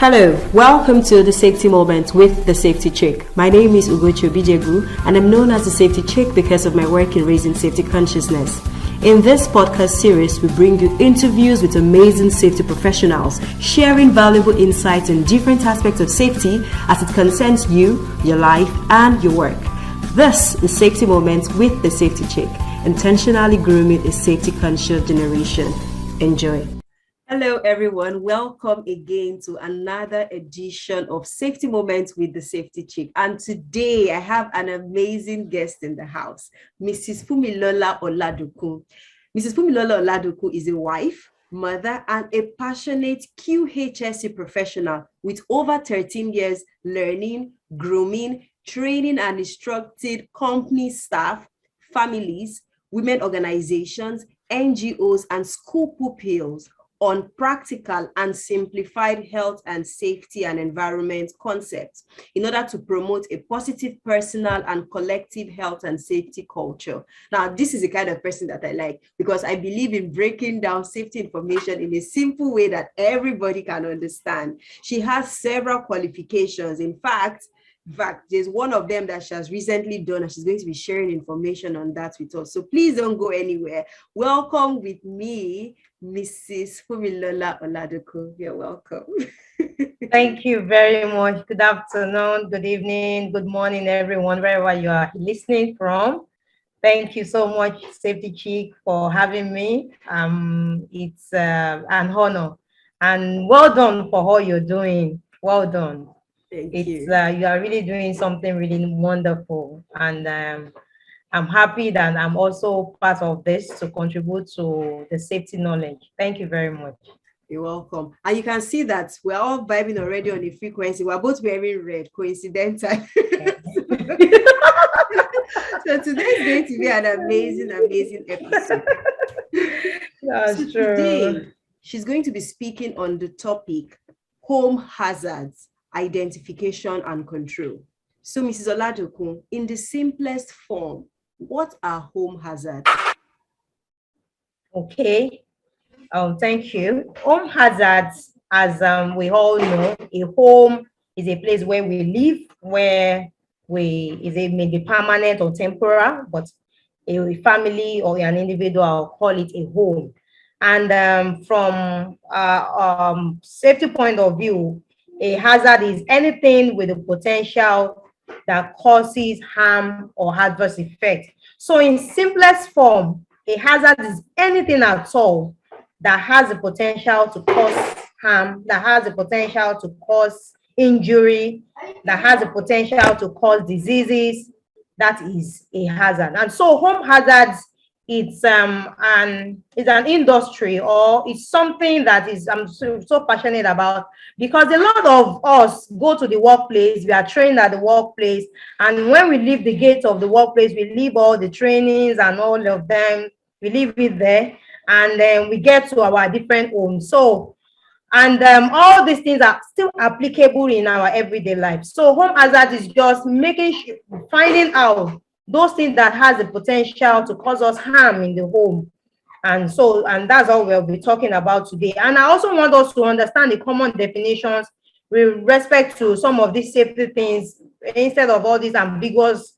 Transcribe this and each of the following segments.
Hello, welcome to the Safety Moment with the Safety Chick. My name is Ugochi Obijegu and I'm known as the Safety Chick because of my work in raising safety consciousness. In this podcast series, we bring you interviews with amazing safety professionals, sharing valuable insights in different aspects of safety as it concerns you, your life, and your work. This is Safety Moment with the Safety Chick, intentionally grooming a safety conscious generation. Enjoy. Hello, everyone. Welcome again to another edition of Safety Moments with the Safety Chick. And today I have an amazing guest in the house, Mrs. Funmilola Oladokun. Mrs. Funmilola Oladokun is a wife, mother, and a passionate QHSE professional with over 13 years learning, grooming, training, and instructing company staff, families, women organizations, NGOs, and school pupils on practical and simplified health and safety and environment concepts in order to promote a positive personal and collective health and safety culture. Now, this is the kind of person that I like because I believe in breaking down safety information in a simple way that everybody can understand. She has several qualifications. In fact, there's one of them that she has recently done, and she's going to be sharing information on that with us. So please don't go anywhere. Welcome with me, Mrs. Funmilola Oladokun. You're welcome. Thank you very much. Good afternoon, good evening, good morning, everyone, wherever you are listening from. Thank you so much, Safety Chick, for having me. It's an honor. And well done for all you're doing. Well done. Thank you. You are really doing something really wonderful. And I'm happy that I'm also part of this to contribute to the safety knowledge. Thank you very much. You're welcome. And you can see that we're all vibing already on the frequency. We're both wearing red, coincidental. So today's going to be an amazing episode. That's so true. Today, she's going to be speaking on the topic, home hazards, identification and control. So, Mrs. Oladokun, in the simplest form, what are home hazards? Okay. Thank you. Home hazards, as we all know, a home is a place where we live, where it may be permanent or temporary, but a family or an individual call it a home. And from safety point of view, a hazard is anything with the potential that causes harm or adverse effect. So in simplest form, a hazard is anything at all that has the potential to cause harm, that has the potential to cause injury, that has the potential to cause diseases. That is a hazard. And so home hazards, it's an industry, or it's something that I'm so passionate about, because a lot of us go to the workplace, we are trained at the workplace, and when we leave the gates of the workplace, we leave all the trainings and all of them, we leave it there, and then we get to our different homes. So, and all these things are still applicable in our everyday life. So home hazard is just finding out those things that has the potential to cause us harm in the home. And that's all we'll be talking about today. And I also want us to understand the common definitions with respect to some of these safety things, instead of all these ambiguous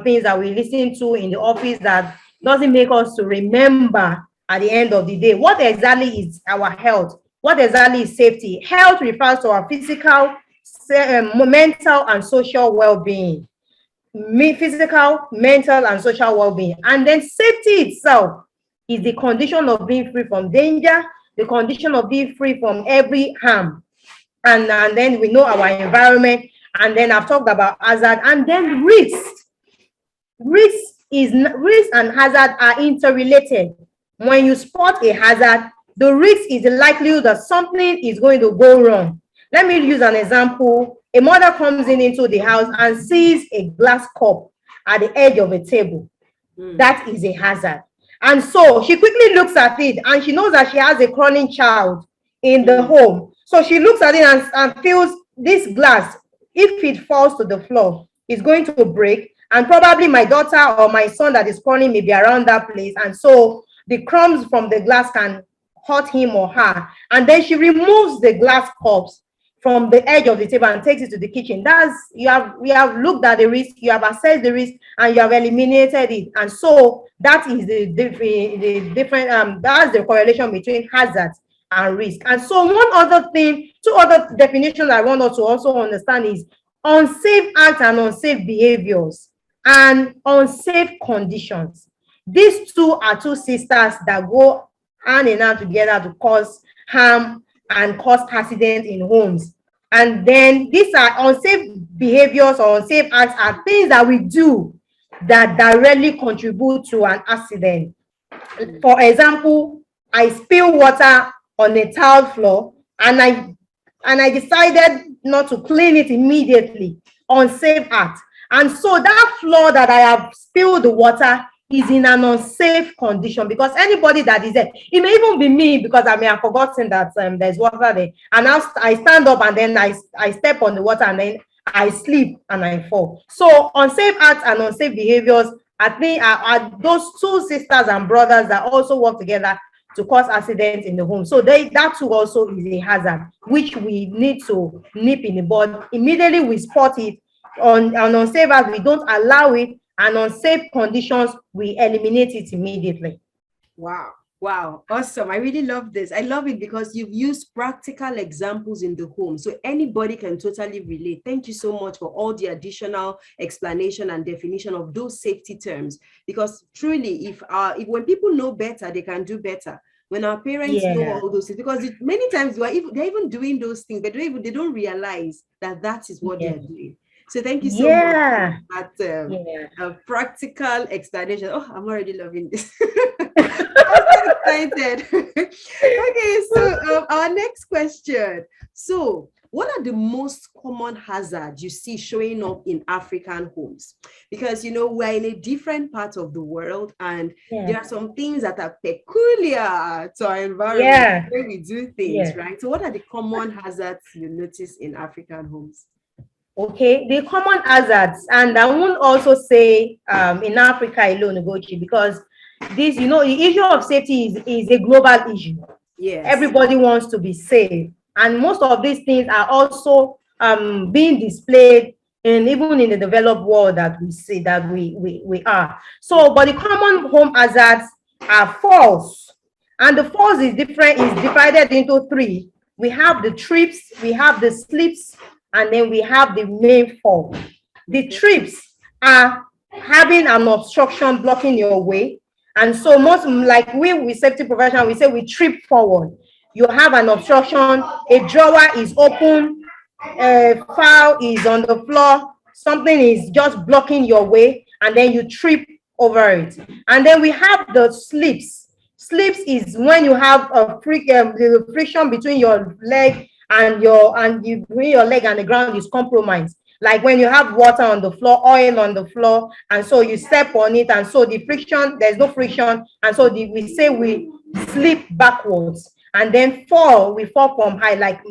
things that we listen to in the office that doesn't make us to remember at the end of the day. What exactly is our health? What exactly is safety? Health refers to our physical, mental, and social well-being. Physical, mental, and social well-being. And then safety itself is the condition of being free from danger, the condition of being free from every harm. And then we know our environment, and then I've talked about hazard, and then risk. Risk and hazard are interrelated. When you spot a hazard, the risk is the likelihood that something is going to go wrong. Let me use an example. A mother comes into the house and sees a glass cup at the edge of a table. That is a hazard. And so she quickly looks at it, and she knows that she has a crawling child in the home. So she looks at it and feels this glass, if it falls to the floor, is going to break. And probably my daughter or my son that is crawling may be around that place. And so the crumbs from the glass can hurt him or her. And then she removes the glass cups from the edge of the table and takes it to the kitchen. That's we have looked at the risk, you have assessed the risk, and you have eliminated it. And so that is the different that's the correlation between hazards and risk. And so one other thing, two other definitions I want us to also understand is unsafe acts and unsafe behaviors and unsafe conditions. These two are two sisters that go hand in hand together to cause harm and cause accidents in homes. And then these are unsafe behaviors or unsafe acts are things that we do that directly contribute to an accident. For example, I spill water on a tile floor and I decided not to clean it immediately. Unsafe act. And so that floor that I have spilled the water is in an unsafe condition, because anybody that is there, it may even be me, because I may have forgotten that there's water there, and now I stand up and then I step on the water and then I slip and I fall. So unsafe acts and unsafe behaviors, I think, are those two sisters and brothers that also work together to cause accidents in the home. So that too also is a hazard, which we need to nip in the bud. Immediately we spot it on unsafe acts, we don't allow it, and unsafe conditions, we eliminate it immediately. Wow, awesome. I really love this. I love it because you've used practical examples in the home, so anybody can totally relate. Thank you so much for all the additional explanation and definition of those safety terms, because truly, if when people know better, they can do better. When our parents know all those things, because many times they're even doing those things, but they don't realize that is what they're doing. So thank you so much for that practical explanation. Oh, I'm already loving this. I'm so excited. Okay, so our next question. So what are the most common hazards you see showing up in African homes? Because, we're in a different part of the world, and there are some things that are peculiar to our environment where we do things, right? So what are the common hazards you notice in African homes? Okay, the common hazards, and I won't also say in Africa alone, Ugochi, because this, the issue of safety is a global issue. Yes. Everybody wants to be safe, and most of these things are also being displayed even in the developed world that we see that we are. So, but the common home hazards are falls, and the falls is divided into three. We have the trips, we have the slips, and then we have the main fall. The trips are having an obstruction blocking your way. And so most, like we safety professionals, we say we trip forward. You have an obstruction, a drawer is open, a file is on the floor, something is just blocking your way, and then you trip over it. And then we have the slips. Slips is when you have a the friction between your leg and you bring your leg and the ground is compromised. Like when you have water on the floor, oil on the floor, and so you step on it, and so the friction, there's no friction, and so we say we slip backwards, and then we fall from high, like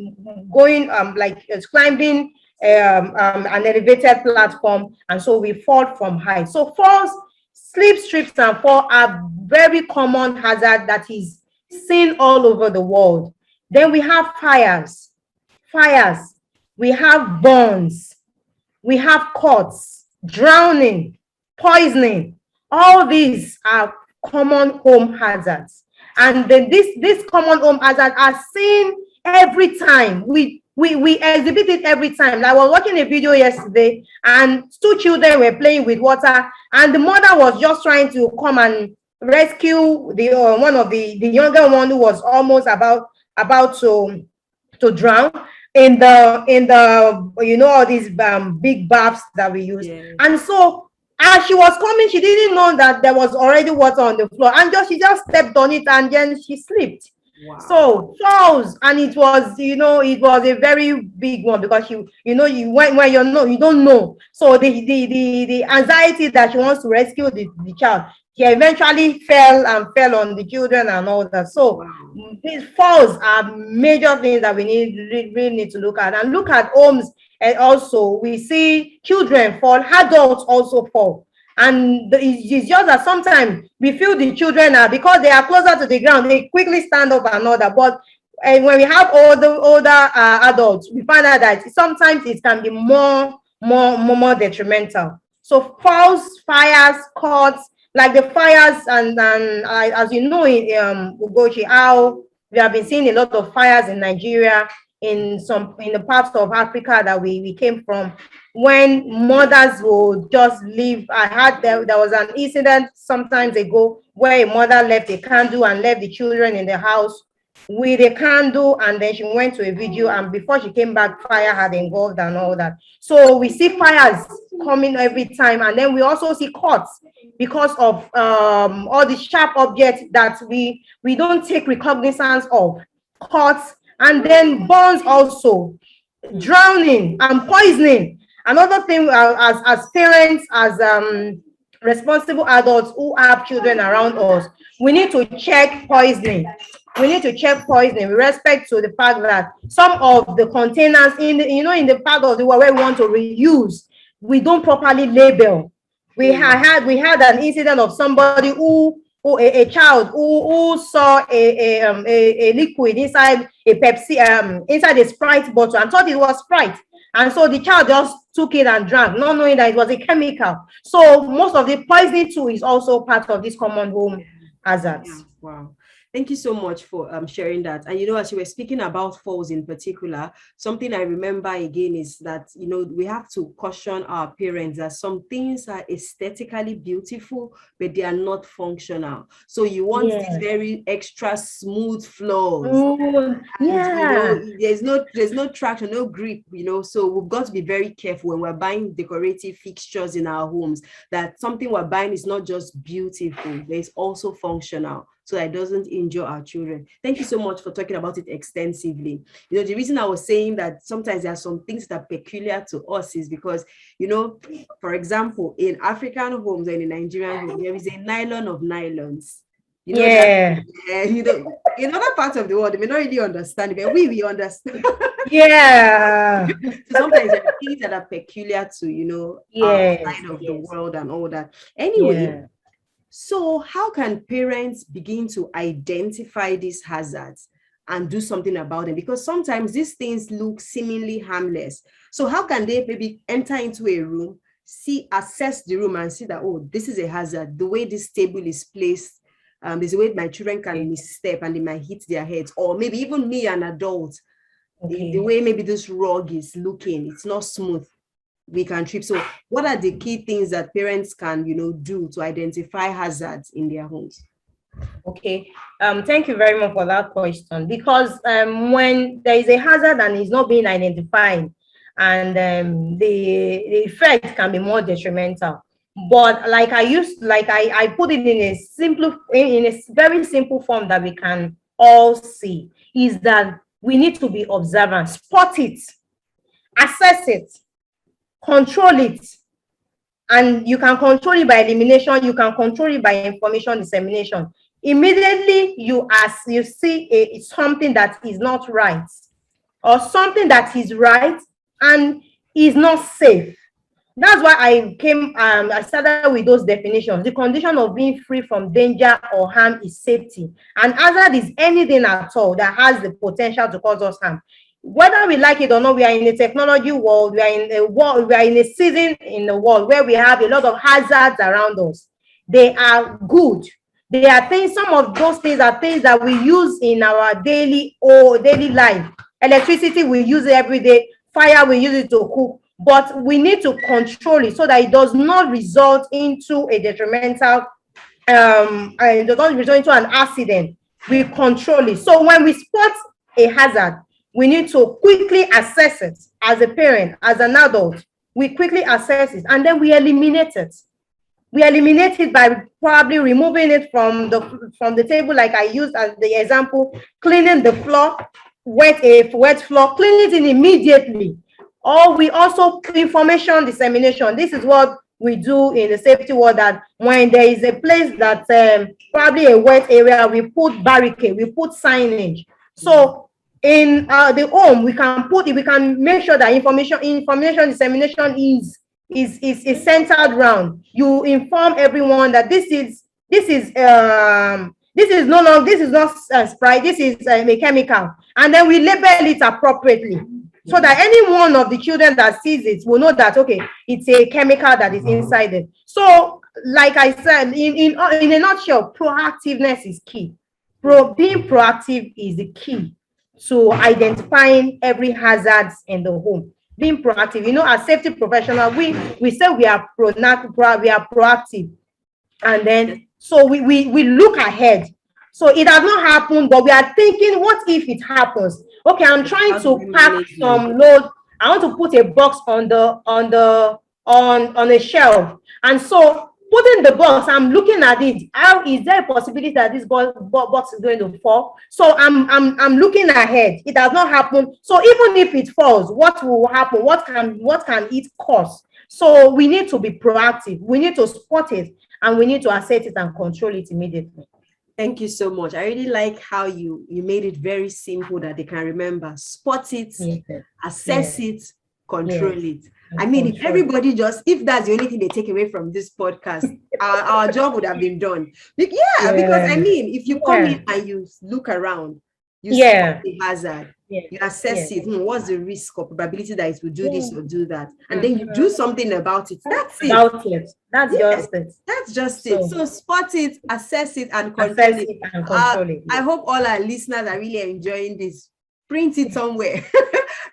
going like climbing an elevated platform, and so we fall from high. So falls, slips, trips, and fall are very common hazard that is seen all over the world. Then we have fires, we have burns, we have cuts, drowning, poisoning. All these are common home hazards. And then these common home hazards are seen every time. We exhibit it every time. Like I was watching a video yesterday, and two children were playing with water, and the mother was just trying to come and rescue the one of the younger one who was almost about to drown in the all these big baths that we use. And so as she was coming, she didn't know that there was already water on the floor, and she just stepped on it, and then she slipped. Wow. So falls, and it was a very big one, because you don't know. So the anxiety that she wants to rescue the child, he eventually fell on the children and all that. So these falls are major things that we really need to look at, and look at homes. And also we see children fall, adults also fall. And it's just that sometimes we feel the children are, because they are closer to the ground, they quickly stand up and all that. But And when we have older adults, we find out that sometimes it can be more detrimental. So false fires, cuts, like the fires, and as you know, in Ugochi, how we have been seeing a lot of fires in Nigeria, in the parts of Africa that we came from, when mothers will just leave. I had there was an incident sometimes ago where a mother left a candle and left the children in the house with a candle, and then she went to a video, and before she came back, fire had engulfed and all that. So we see fires coming every time, and then we also see cuts because of all the sharp objects that we don't take recognizance of. Cuts, and then burns also, drowning and poisoning. Another thing, as parents, as responsible adults who have children around us, we need to check poisoning. We need to check poisoning with respect to the fact that some of the containers in the part of the world where we want to reuse, we don't properly label. We had an incident of somebody a child who saw a liquid inside a Pepsi, inside a Sprite bottle, and thought it was Sprite. And so the child just took it and drank, not knowing that it was a chemical. So most of the poisoning too is also part of these common home hazards. Yeah. Wow. Thank you so much for sharing that. And, as you were speaking about falls in particular, something I remember again is that, we have to caution our parents that some things are aesthetically beautiful, but they are not functional. So you want these very extra smooth floors. And, there's no traction, no grip, so we've got to be very careful when we're buying decorative fixtures in our homes, that something we're buying is not just beautiful, but it's also functional, so that it doesn't injure our children. Thank you so much for talking about it extensively. The reason I was saying that sometimes there are some things that are peculiar to us is because, for example, in African homes and in Nigerian homes, there is a nylon of nylons. That, in other parts of the world, they may not really understand it, but we understand. So sometimes there are things that are peculiar to, outside of the world and all that. Anyway, so how can parents begin to identify these hazards and do something about them? Because sometimes these things look seemingly harmless. So how can they maybe enter into a room, assess the room and see that, oh, this is a hazard. The way this table is placed, there's a way my children can misstep and they might hit their heads, or maybe even me, an adult, the way maybe this rug is looking, it's not smooth. We can trip. So what are the key things that parents can do to identify hazards in their homes? Thank you very much for that question, because when there is a hazard and it's not being identified, and the effect can be more detrimental. But like I put it in a very simple form that we can all see, is that we need to be observant, spot it, assess it, control it. And you can control it by elimination, you can control it by information dissemination. Immediately you see something that is not right, or something that is right and is not safe. That's why I started with those definitions. The condition of being free from danger or harm is safety. And hazard is anything at all that has the potential to cause us harm. Whether we like it or not, we are in a technology world, we are in a season in the world where we have a lot of hazards around us. They are good. They are things, some of those things are things that we use in our daily life. Electricity, we use it every day. Fire, we use it to cook. But we need to control it so that it does not result into a detrimental, and it does not result into an accident. We control it. So when we spot a hazard, we need to quickly assess it as a parent, as an adult. We quickly assess it, and then we eliminate it. We eliminate it by probably removing it from the table, like I used as the example, cleaning the floor, wet floor, clean it immediately. Or we also information dissemination. This is what we do in the safety world, that when there is a place that probably a wet area, we put barricade, we put signage. So in the home, we can make sure that information dissemination is centered around. You inform everyone that this is This is no longer, this is not Sprite, this is a chemical. And then we label it appropriately so that any one of the children that sees it will know that, okay, it's a chemical that is inside it. So, like I said, in a nutshell, proactiveness is key. Being proactive is the key to identifying every hazards in the home. Being proactive, as safety professional, we say we are proactive, and then so we look ahead. So it has not happened, but we are thinking, what if it happens? Okay, I'm trying to pack some load. I want to put a box on a shelf, and so putting the box, I'm looking at it. How is there a possibility that this box is going to fall? So I'm looking ahead. It has not happened. So even if it falls, what will happen? What can it cause? So we need to be proactive. We need to spot it, and we need to assess it and control it immediately. Thank you so much. I really like how you made it very simple that they can remember. Spot it, assess it, control it. I mean, if everybody if that's the only thing they take away from this podcast, our job would have been done. Because I mean, if you come in and you look around, you spot the hazard, you assess it. What's the risk or probability that it will do this or do that? And then you do something about it. That's it. That's just it. So spot it, assess it, and control it. I hope all our listeners are really enjoying this. Print it somewhere.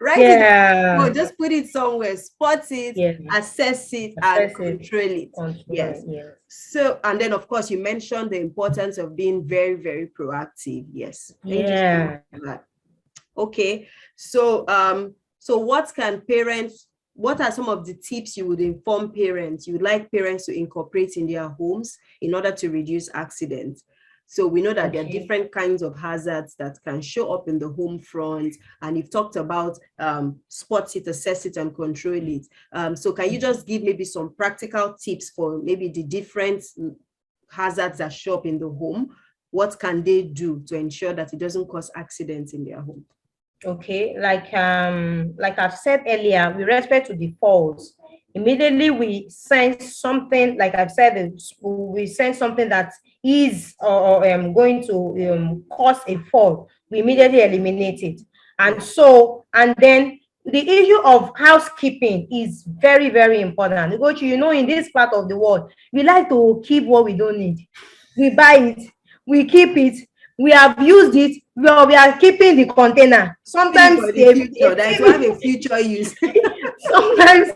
Right? Just put it somewhere, spot it, assess it, and control it. Yes. So, and then of course you mentioned the importance of being very, very proactive. Yes. Thank you so much for that. Okay. So what are some of the tips you would inform parents, you would like parents to incorporate in their homes in order to reduce accidents? So we know that there are different kinds of hazards that can show up in the home front, and you've talked about spot it, assess it, and control it. So can you just give maybe some practical tips for maybe the different hazards that show up in the home? What can they do to ensure that it doesn't cause accidents in their home? Okay, like I've said earlier, with respect to the falls, immediately we sense something, like I've said, we sense something that is going to cause a fall, we immediately eliminate it. And then the issue of housekeeping is very, very important. In this part of the world, we like to keep what we don't need. We buy it, we keep it, we have used it, we are keeping the container. Sometimes that will have a future use. sometimes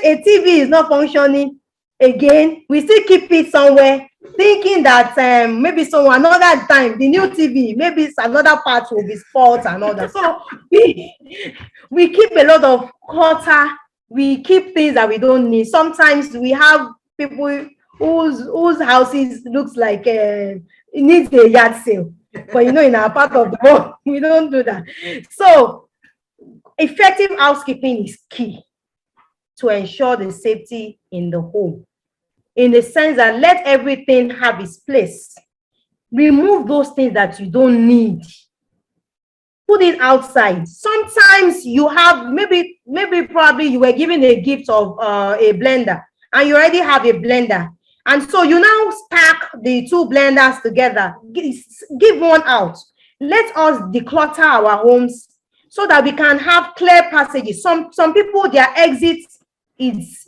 a TV is not functioning again. We still keep it somewhere, thinking that maybe another time the new TV, maybe another part will be spoiled and all that. So we keep a lot of clutter. We keep things that we don't need. Sometimes we have people whose houses looks like it needs a yard sale, but in our part of the world we don't do that. So effective housekeeping is key to ensure the safety in the home, in the sense that let everything have its place. Remove those things that you don't need. Put it outside. Sometimes you have maybe probably you were given a gift of a blender, and you already have a blender, and so you now stack the two blenders together. Give one out. Let us declutter our homes so that we can have clear passages. Some people, their exit is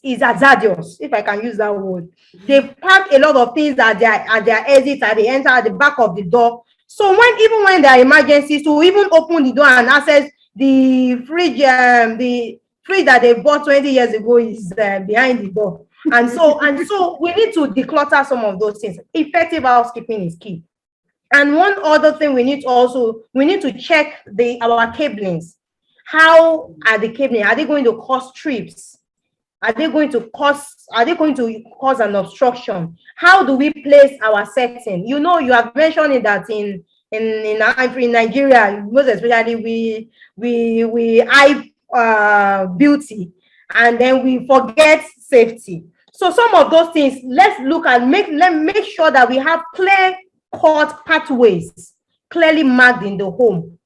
hazardous, if I can use that word. They pack a lot of things at their exit, and they enter at the back of the door. So even when there are emergencies, to even open the door and access the fridge that they bought 20 years ago is behind the door. And so we need to declutter some of those things. Effective housekeeping is key. And one other thing we need to check our cablings. How are the cabling? Are they going to cause trips? Are they going to cause an obstruction? How do we place our setting? You have mentioned that in Nigeria, most especially we eye beauty, and then we forget safety. So some of those things, let's look at make sure that we have clear cut pathways clearly marked in the home.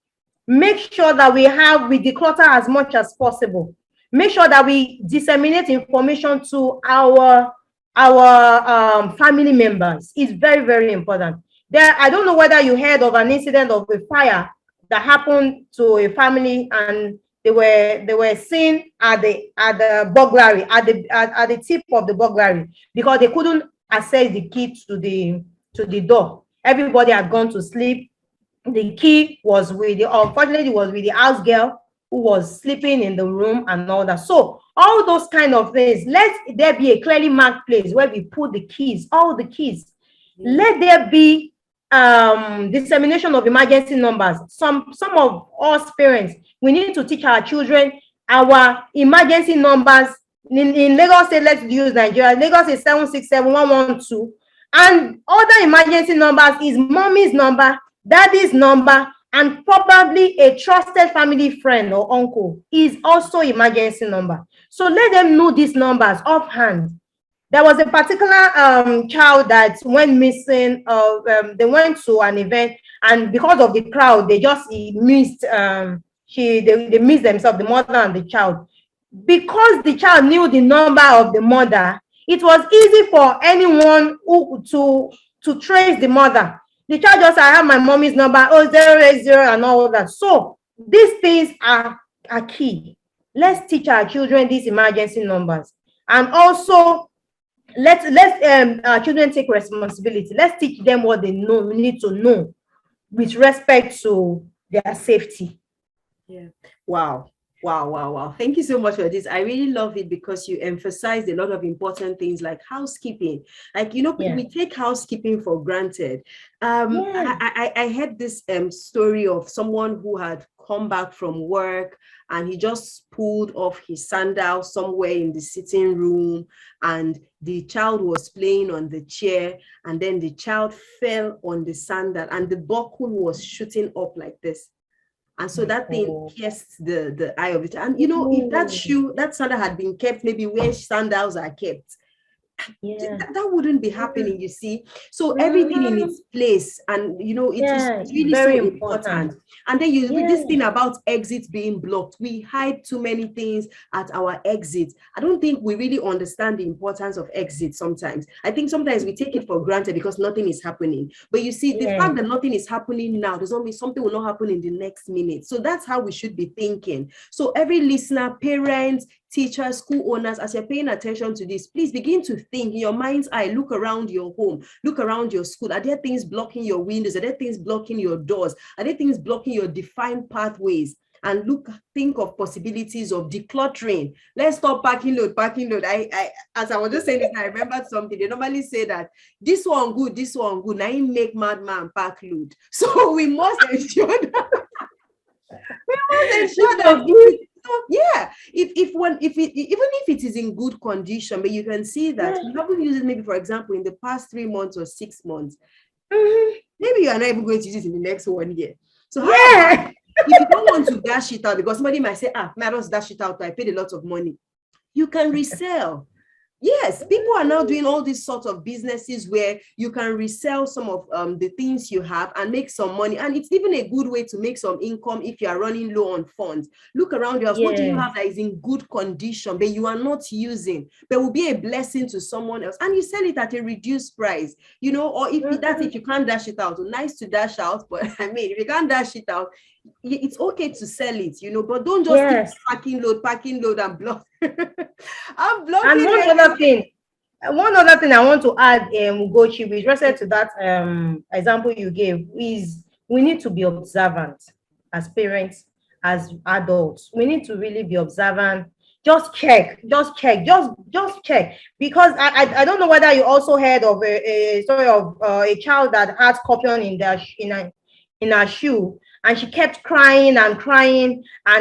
Make sure that we declutter as much as possible. Make sure that we disseminate information to our our family members is very, very important. There, I don't know whether you heard of an incident of a fire that happened to a family, and they were seen at the burglary, at the tip of the burglary, because they couldn't access the key to the door. Everybody had gone to sleep. The key was with the, unfortunately, was with the house girl who was sleeping in the room and all that. So all those kind of things, let there be a clearly marked place where we put the keys, all the keys. Let there be dissemination of emergency numbers. Some of us parents, we need to teach our children our emergency numbers. In Lagos State, let's use Nigeria. Lagos is 767-112, and other emergency numbers is mommy's number, daddy's number, and probably a trusted family friend or uncle is also emergency number. So let them know these numbers offhand. There was a particular child that went missing. They went to an event, and because of the crowd, they just missed. They missed themselves, the mother and the child. Because the child knew the number of the mother, it was easy for anyone to trace the mother. The child just, I have my mommy's number, 080 and all that. So these things are key. Let's teach our children these emergency numbers, and also let's our children take responsibility. Let's teach them what they know, we need to know with respect to their safety. Yeah. Wow. Thank you so much for this. I really love it because you emphasized a lot of important things like housekeeping. Like, we take housekeeping for granted. I heard this story of someone who had come back from work, and he just pulled off his sandal somewhere in the sitting room, and the child was playing on the chair, and then the child fell on the sandal, and the buckle was shooting up like this. And so that thing pierced the eye of it. And if that sandal had been kept maybe where sandals are kept, that wouldn't be happening, you see. So everything in its place, and it's really very so important. And then with this thing about exits being blocked, we hide too many things at our exits. I don't think we really understand the importance of exits sometimes. I think sometimes we take it for granted because nothing is happening. But you see, the fact that nothing is happening now does not mean something will not happen in the next minute. So that's how we should be thinking. So every listener, parents, teachers, school owners, as you're paying attention to this, please begin to think in your mind's eye. Look around your home, look around your school. Are there things blocking your windows? Are there things blocking your doors? Are there things blocking your defined pathways? And think of possibilities of decluttering. Let's stop packing load. I as I was just saying this, I remembered something. They normally say that this one good. Now you make madman pack load. So we must ensure that yeah, even if it is in good condition, but you can see that you haven't used it maybe, for example, in the past 3 months or 6 months. Maybe you are not even going to use it in the next 1 year. So if you don't want to dash it out, because somebody might say, I just dash it out, I paid a lot of money, you can resell. Yes, people are now doing all these sorts of businesses where you can resell some of the things you have and make some money. And it's even a good way to make some income if you are running low on funds. Look around your house. What do you have that is in good condition, but you are not using, but will be a blessing to someone else? And you sell it at a reduced price, or if you can't dash it out, nice to dash out. But I mean, if you can't dash it out, it's okay to sell it, but don't just keep packing load and block. I'm blocking. And one other thing I want to add, Ugochi, with respect to that example you gave, is we need to be observant as parents, as adults. We need to really be observant. Just check, because I don't know whether you also heard of a story of a child that had scorpion in her shoe. And she kept crying, and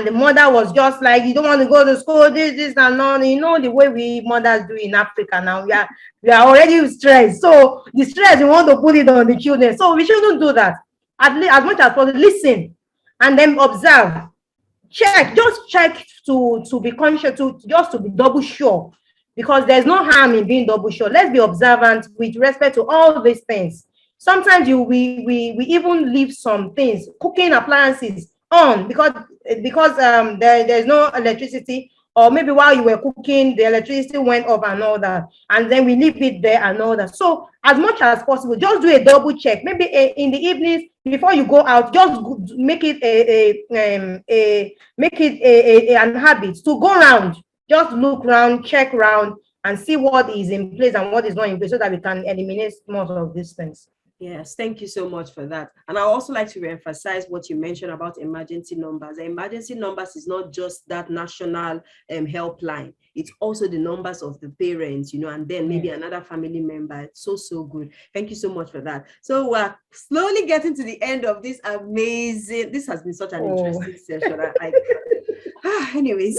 the mother was just like, you don't want to go to school, this and all. The way we mothers do in Africa now, we are already stressed. So the stress, we want to put it on the children. So we shouldn't do that. At least, as much as possible, listen and then observe. Check to be conscious, to be double sure, because there's no harm in being double sure. Let's be observant with respect to all these things. Sometimes we even leave some things, cooking appliances on, because there's no electricity, or maybe while you were cooking, the electricity went off and all that, and then we leave it there and all that. So as much as possible, just do a double check. Maybe in the evenings before you go out, just make it an habit to go around, just look around, check around, and see what is in place and what is not in place, so that we can eliminate most of these things. Yes, thank you so much for that. And I also like to reemphasize what you mentioned about emergency numbers. The emergency numbers is not just that national helpline. It's also the numbers of the parents, and then maybe another family member. It's so good. Thank you so much for that. So we're slowly getting to the end of this amazing, this has been such an interesting session. Anyways,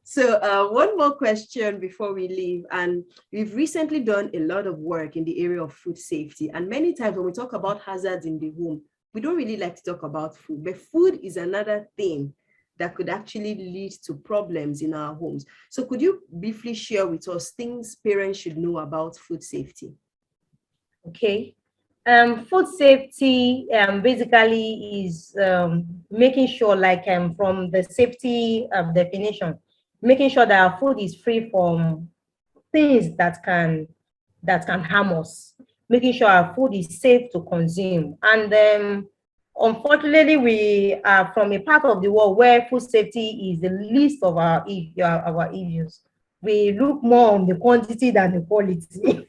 so one more question before we leave. And we've recently done a lot of work in the area of food safety. And many times when we talk about hazards in the home, we don't really like to talk about food, but food is another thing that could actually lead to problems in our homes. So could you briefly share with us things parents should know about food safety? Okay. Food safety basically is making sure, like from the safety definition, making sure that our food is free from things that can harm us, making sure our food is safe to consume. And unfortunately, we are from a part of the world where food safety is the least of our issues. We look more on the quantity than the quality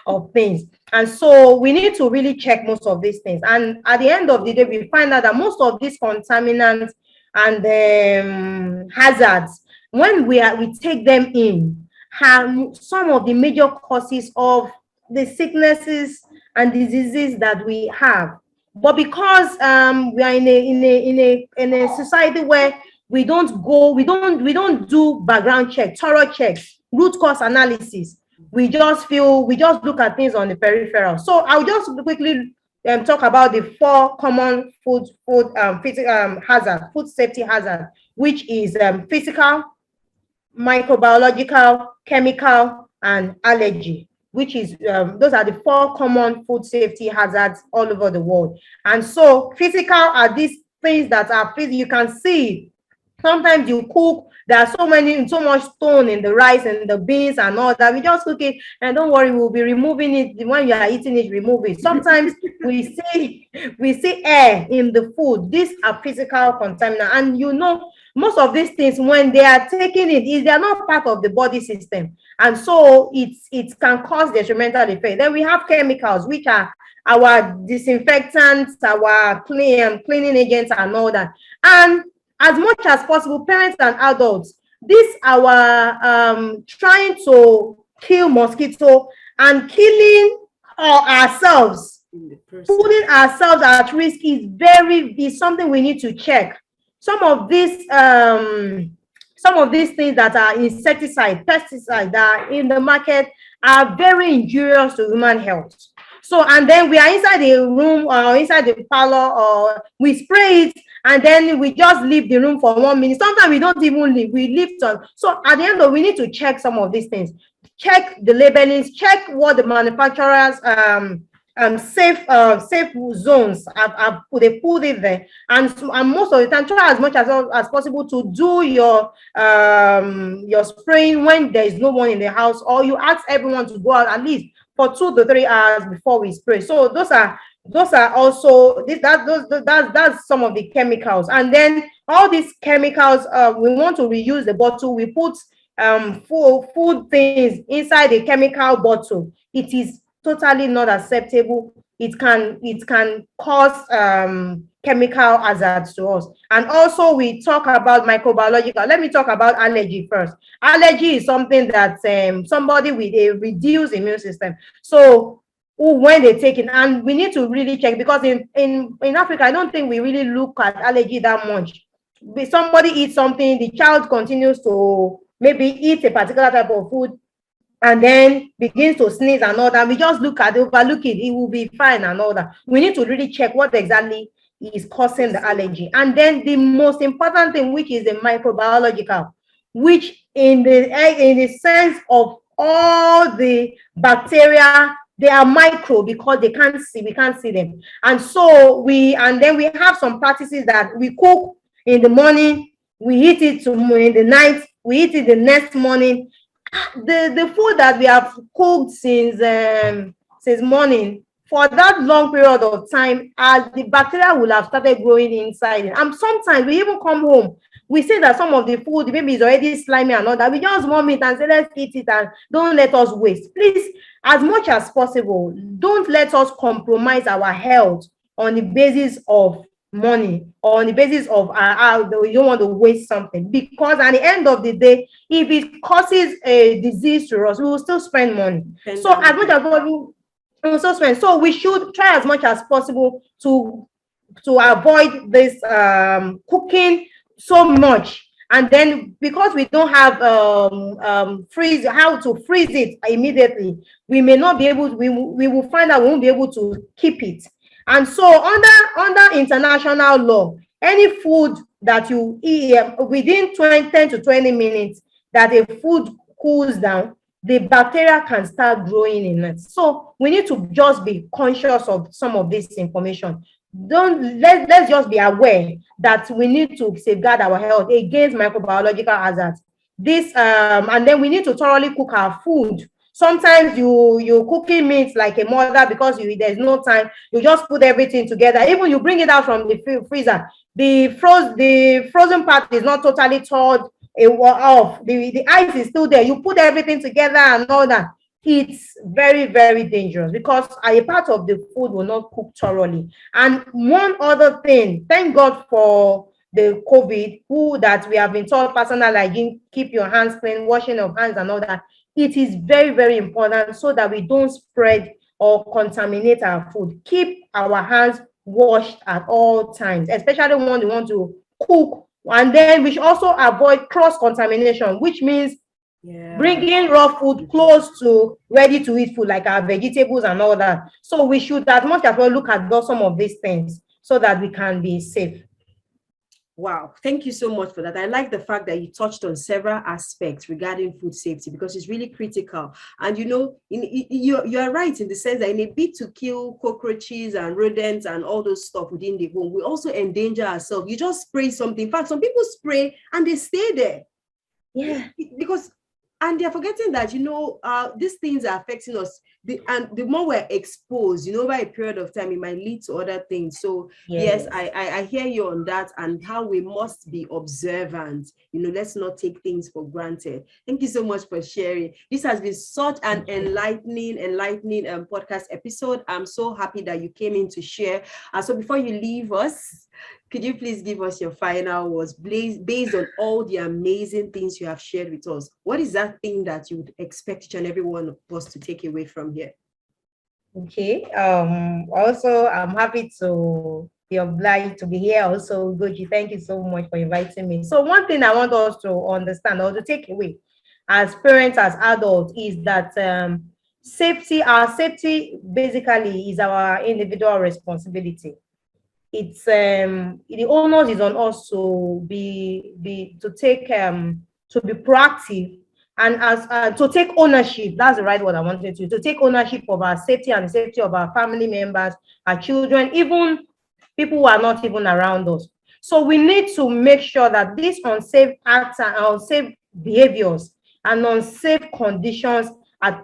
of things. And so we need to really check most of these things. And at the end of the day, we find out that most of these contaminants and hazards, when we take them in, have some of the major causes of the sicknesses and diseases that we have. But because we are in a society where we don't do background check, thorough checks, root cause analysis. We just look at things on the peripheral. So I'll just quickly talk about the 4 common food hazard, food safety hazard, which is physical, microbiological, chemical, and allergy, which is those are the 4 common food safety hazards all over the world. And so physical are these things that are physical. You can see sometimes you cook, there are so much stone in the rice and the beans and all that. We just cook it, and don't worry, we'll be removing it when you are eating it. Remove it. Sometimes we see air in the food. These are physical contaminants, and most of these things, when they are taking it, they are not part of the body system, and so it can cause detrimental effect. Then we have chemicals, which are our disinfectants, our cleaning agents, and all that. And as much as possible, parents and adults, this our trying to kill mosquito and killing ourselves, putting ourselves at risk is something we need to check. Some of these things that are insecticide, pesticide that are in the market are very injurious to human health. So, and then we are inside the room or inside the parlor, or we spray it, and then we just leave the room for 1 minute. Sometimes we don't even leave, we leave some. So at the end of, we need to check some of these things. Check the labelings, check what the manufacturers safe zones they put it there, and most of the time try as much as possible to do your spraying when there is no one in the house, or you ask everyone to go out at least for 2 to 3 hours before we spray. So those are also that's some of the chemicals. And then all these chemicals, we want to reuse the bottle. We put food things inside the chemical bottle. It is totally not acceptable. It can cause chemical hazards to us. And also we talk about microbiological. Let me talk about allergy first. Allergy is something that somebody with a reduced immune system, so when they take it, and we need to really check, because in Africa, I don't think we really look at allergy that much. If somebody eats something, the child continues to maybe eat a particular type of food and then begins to sneeze and all that. We just overlook it, it will be fine and all that. We need to really check what exactly is causing the allergy. And then the most important thing, which is the microbiological, which in the sense of all the bacteria, they are micro because we can't see them. And so then we have some practices that we cook in the morning, we eat it in the night, we eat it the next morning. The food that we have cooked since morning, for that long period of time, as the bacteria will have started growing inside it. And sometimes we even come home, we say that some of the food, the baby is already slimy and all that. We just warm it and say, let's eat it and don't let us waste. Please, as much as possible, don't let us compromise our health on the basis of money, or on the basis of we don't want to waste something, because at the end of the day, if it causes a disease to us, we will still spend money. So as much as possible, we will still spend. So we should try as much as possible to avoid this cooking so much. And then, because we don't have how to freeze it immediately, we may not be able, we will find out we won't be able to keep it. And so under international law, any food that you eat within 10 to 20 minutes that a food cools down, the bacteria can start growing in it. So we need to just be conscious of some of this information. Let's just be aware that we need to safeguard our health against microbiological hazards. This and then we need to thoroughly cook our food. Sometimes you cooking meat like a mother, because there's no time, you just put everything together. Even you bring it out from the freezer, the frozen part is not totally thawed off, the ice is still there, you put everything together and all that. It's very, very dangerous, because a part of the food will not cook thoroughly. And one other thing, thank God for the COVID, that we have been taught personal hygiene, keep your hands clean, washing of hands and all that. It is very, very important, so that we don't spread or contaminate our food. Keep our hands washed at all times, especially when we want to cook. And then we should also avoid cross-contamination, which means bringing raw food close to ready to eat food, like our vegetables and all that. So we should, as much as well, look at some of these things so that we can be safe. Wow, thank you so much for that. I like the fact that you touched on several aspects regarding food safety, because it's really critical. And you're right in the sense that in a bid to kill cockroaches and rodents and all those stuff within the home, we also endanger ourselves. You just spray something. In fact, some people spray and they stay there. Yeah, because and they're forgetting that these things are affecting us. The more we're exposed, over a period of time, it might lead to other things. So yes, I hear you on that, and how we must be observant. Let's not take things for granted. Thank you so much for sharing. This has been such an enlightening podcast episode. I'm so happy that you came in to share. So before you leave us, could you please give us your final words based on all the amazing things you have shared with us? What is that thing that you would expect each and every one of us to take away from here? Okay. Also, I'm happy to be obliged to be here. Also, Goji, thank you so much for inviting me. So one thing I want us to understand or to take away as parents, as adults, is that our safety basically is our individual responsibility. It's the onus is on us to be proactive, and as to take ownership. That's the right word I wanted to take ownership of our safety and the safety of our family members, our children, even people who are not even around us. So we need to make sure that these unsafe acts and unsafe behaviors and unsafe conditions are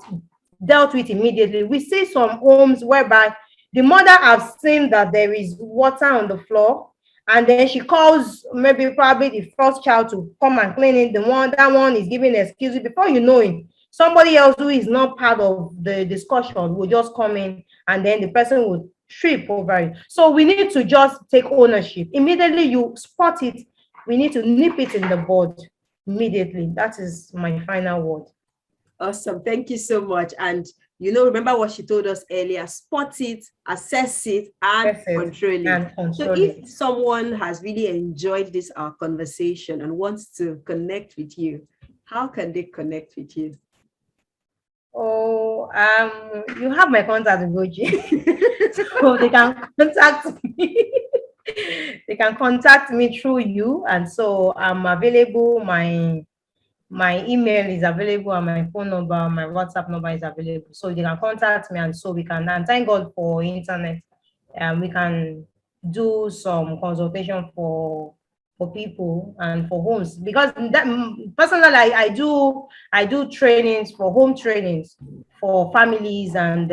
dealt with immediately. We see some homes whereby the mother has seen that there is water on the floor, and then she calls probably the first child to come and clean it. That one is giving excuses. Before you know it, somebody else who is not part of the discussion will just come in, and then the person would trip over it. So we need to just take ownership. Immediately you spot it, we need to nip it in the bud immediately. That is my final word. Awesome. Thank you so much. And remember what she told us earlier: spot it, assess it, and control it. So if someone has really enjoyed this our conversation and wants to connect with you, how can they connect with you? Oh, you have my contact, Goji. So they can contact me. They can contact me through you, and so I'm available. My email is available, and my phone number, my WhatsApp number is available. So they can contact me, and so we can. And thank God for internet. We can do some consultation for for people and for homes, because that personally I do trainings for home trainings for families, and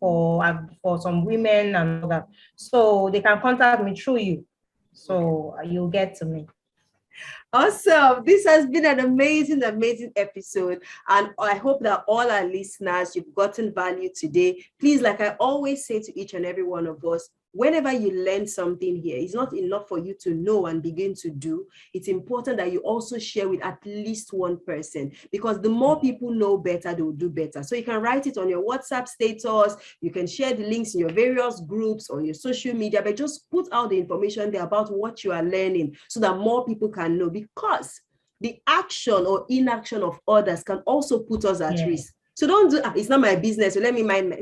for some women and all that. So they can contact me through you. So you'll get to me. Awesome. This has been an amazing episode. And I hope that all our listeners, you've gotten value today. Please, like I always say to each and every one of us, whenever you learn something here, it's not enough for you to know and begin to do. It's important that you also share with at least one person, because the more people know better, they will do better. So you can write it on your WhatsApp status. You can share the links in your various groups on your social media, but just put out the information there about what you are learning so that more people can know, because the action or inaction of others can also put us at risk. So don't do, it's not my business, so let me mind my,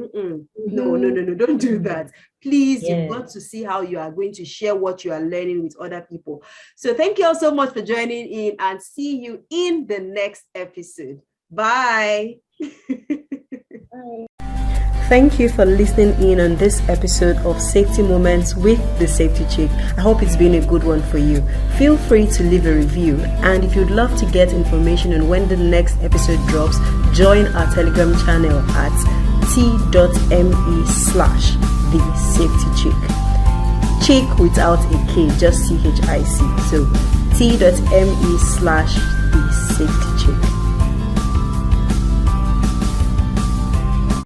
no, don't do that. Please, you've got to see how you are going to share what you are learning with other people. So thank you all so much for joining in, and see you in the next episode. Bye. Bye. Thank you for listening in on this episode of Safety Moments with the Safety Chick. I hope it's been a good one for you. Feel free to leave a review, and if you'd love to get information on when the next episode drops, join our Telegram channel at t.me/thesafetychick. Chick without a K, just CHIC. So t.me/thesafetychick.